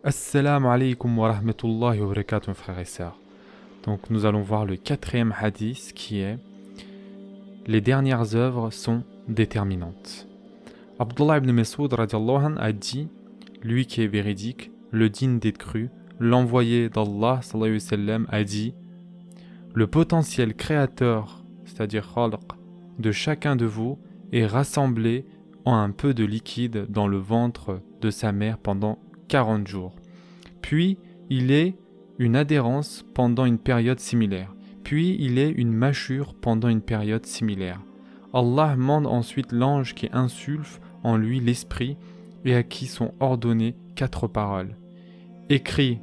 Assalamu alaikum wa rahmatullahi wa barakatuh, mes frères et sœurs. Donc nous allons voir le quatrième hadith qui est les dernières œuvres sont déterminantes. Abdullah ibn Mas'ud radiallahu anhu a dit, lui qui est véridique, le digne d'être cru, l'envoyé d'Allah sallallahu alayhi wa sallam a dit, le potentiel créateur, c'est-à-dire khalq, de chacun de vous est rassemblé en un peu de liquide dans le ventre de sa mère pendant 40 jours. Puis, il est une adhérence pendant une période similaire. Puis, il est une mâchure pendant une période similaire. Allah mande ensuite l'ange qui insuffle en lui l'esprit et à qui sont ordonnées 4 paroles. Écris,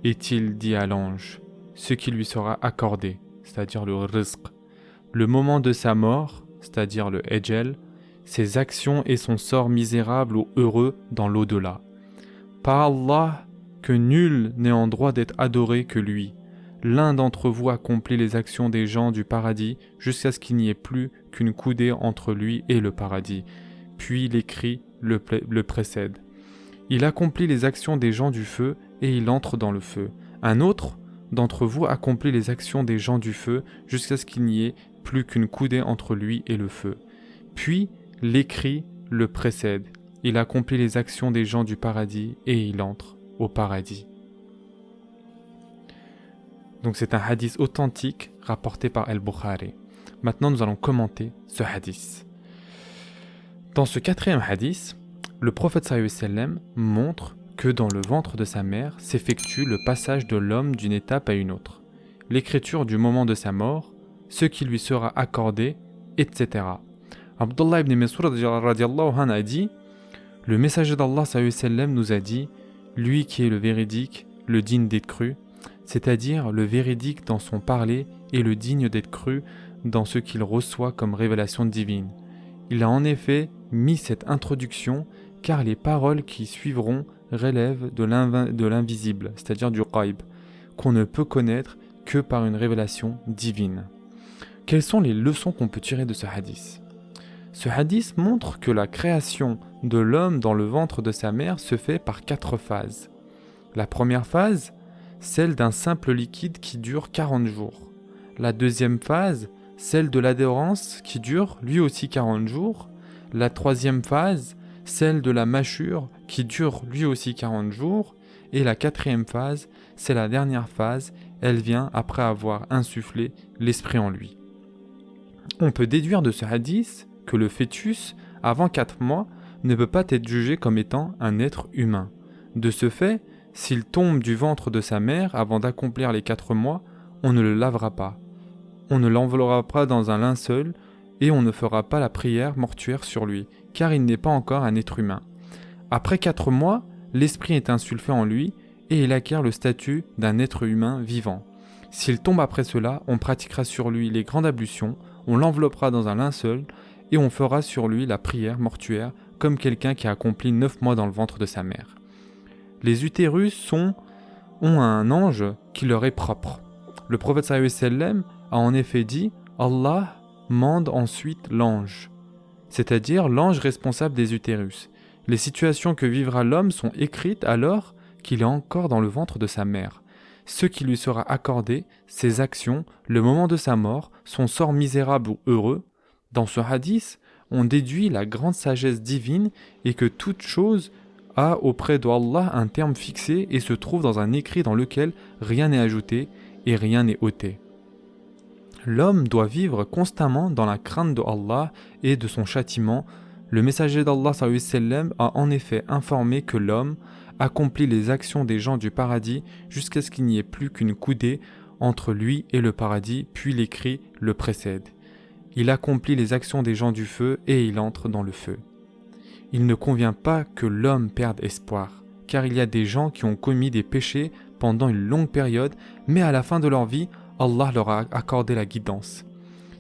est-il dit à l'ange, ce qui lui sera accordé, c'est-à-dire le rizq, le moment de sa mort, c'est-à-dire le ejel, ses actions et son sort misérable ou heureux dans l'au-delà. Par Allah, que nul n'est en droit d'être adoré que lui. L'un d'entre vous accomplit les actions des gens du paradis jusqu'à ce qu'il n'y ait plus qu'une coudée entre lui et le paradis. Puis l'écrit le précède. Il accomplit les actions des gens du feu et il entre dans le feu. Un autre d'entre vous accomplit les actions des gens du feu jusqu'à ce qu'il n'y ait plus qu'une coudée entre lui et le feu. Puis l'écrit le précède. Il accomplit les actions des gens du paradis et il entre au paradis. Donc c'est un hadith authentique rapporté par Al-Bukhari. Maintenant nous allons commenter ce hadith. Dans ce quatrième hadith, le prophète sallallahu alayhi wa sallam montre que dans le ventre de sa mère s'effectue le passage de l'homme d'une étape à une autre, l'écriture du moment de sa mort, ce qui lui sera accordé, etc. Abdullah ibn Mas'ud radiallahu anhu a dit, le messager d'Allah sallallahu alayhi wa sallam nous a dit, lui qui est le véridique, le digne d'être cru, c'est-à-dire le véridique dans son parler et le digne d'être cru dans ce qu'il reçoit comme révélation divine. Il a en effet mis cette introduction car les paroles qui suivront relèvent de l'invisible, c'est-à-dire du ghaib, qu'on ne peut connaître que par une révélation divine. Quelles sont les leçons qu'on peut tirer de ce hadith ? Ce hadith montre que la création de l'homme dans le ventre de sa mère se fait par 4 phases. La première phase, celle d'un simple liquide qui dure 40 jours. La deuxième phase, celle de l'adhérence qui dure lui aussi 40 jours. La troisième phase, celle de la mâchure qui dure lui aussi 40 jours. Et la quatrième phase, c'est la dernière phase, elle vient après avoir insufflé l'esprit en lui. On peut déduire de ce hadith que le fœtus, avant 4 mois, ne peut pas être jugé comme étant un être humain. De ce fait, s'il tombe du ventre de sa mère avant d'accomplir les 4 mois, on ne le lavera pas. On ne l'enveloppera pas dans un linceul et on ne fera pas la prière mortuaire sur lui, car il n'est pas encore un être humain. Après 4 mois, l'esprit est insufflé en lui et il acquiert le statut d'un être humain vivant. S'il tombe après cela, on pratiquera sur lui les grandes ablutions, on l'enveloppera dans un linceul et on fera sur lui la prière mortuaire comme quelqu'un qui a accompli 9 mois dans le ventre de sa mère. Les utérus ont un ange qui leur est propre. Le prophète sallallahu alayhi wa sallam a en effet dit « Allah mande ensuite l'ange », c'est-à-dire l'ange responsable des utérus. Les situations que vivra l'homme sont écrites alors qu'il est encore dans le ventre de sa mère. Ce qui lui sera accordé, ses actions, le moment de sa mort, son sort misérable ou heureux. Dans ce hadith, on déduit la grande sagesse divine et que toute chose a auprès d'Allah un terme fixé et se trouve dans un écrit dans lequel rien n'est ajouté et rien n'est ôté. L'homme doit vivre constamment dans la crainte de Allah et de son châtiment. Le messager d'Allah sallallahu alayhi wa sallam a en effet informé que l'homme accomplit les actions des gens du paradis jusqu'à ce qu'il n'y ait plus qu'une coudée entre lui et le paradis, puis l'écrit le précède. Il accomplit les actions des gens du feu et il entre dans le feu. Il ne convient pas que l'homme perde espoir, car il y a des gens qui ont commis des péchés pendant une longue période, mais à la fin de leur vie, Allah leur a accordé la guidance.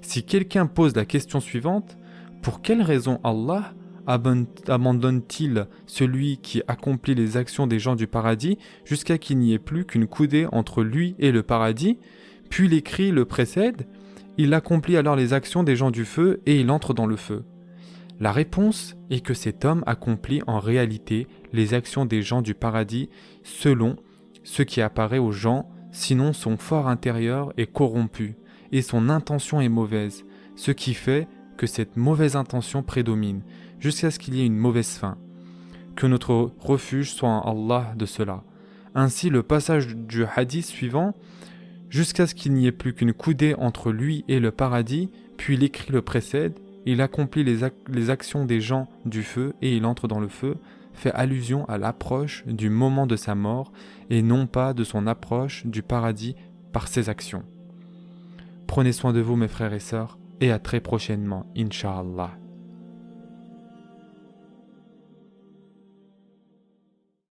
Si quelqu'un pose la question suivante, pour quelle raison Allah abandonne-t-il celui qui accomplit les actions des gens du paradis jusqu'à qu'il n'y ait plus qu'une coudée entre lui et le paradis, puis l'écrit le précède, il accomplit alors les actions des gens du feu et il entre dans le feu. La réponse est que cet homme accomplit en réalité les actions des gens du paradis selon ce qui apparaît aux gens, sinon son fort intérieur est corrompu et son intention est mauvaise, ce qui fait que cette mauvaise intention prédomine jusqu'à ce qu'il y ait une mauvaise fin. Que notre refuge soit en Allah de cela. Ainsi, le passage du hadith suivant, jusqu'à ce qu'il n'y ait plus qu'une coudée entre lui et le paradis, puis l'écrit le précède, il accomplit les actions des gens du feu et il entre dans le feu, fait allusion à l'approche du moment de sa mort et non pas de son approche du paradis par ses actions. Prenez soin de vous mes frères et sœurs et à très prochainement, Inch'Allah.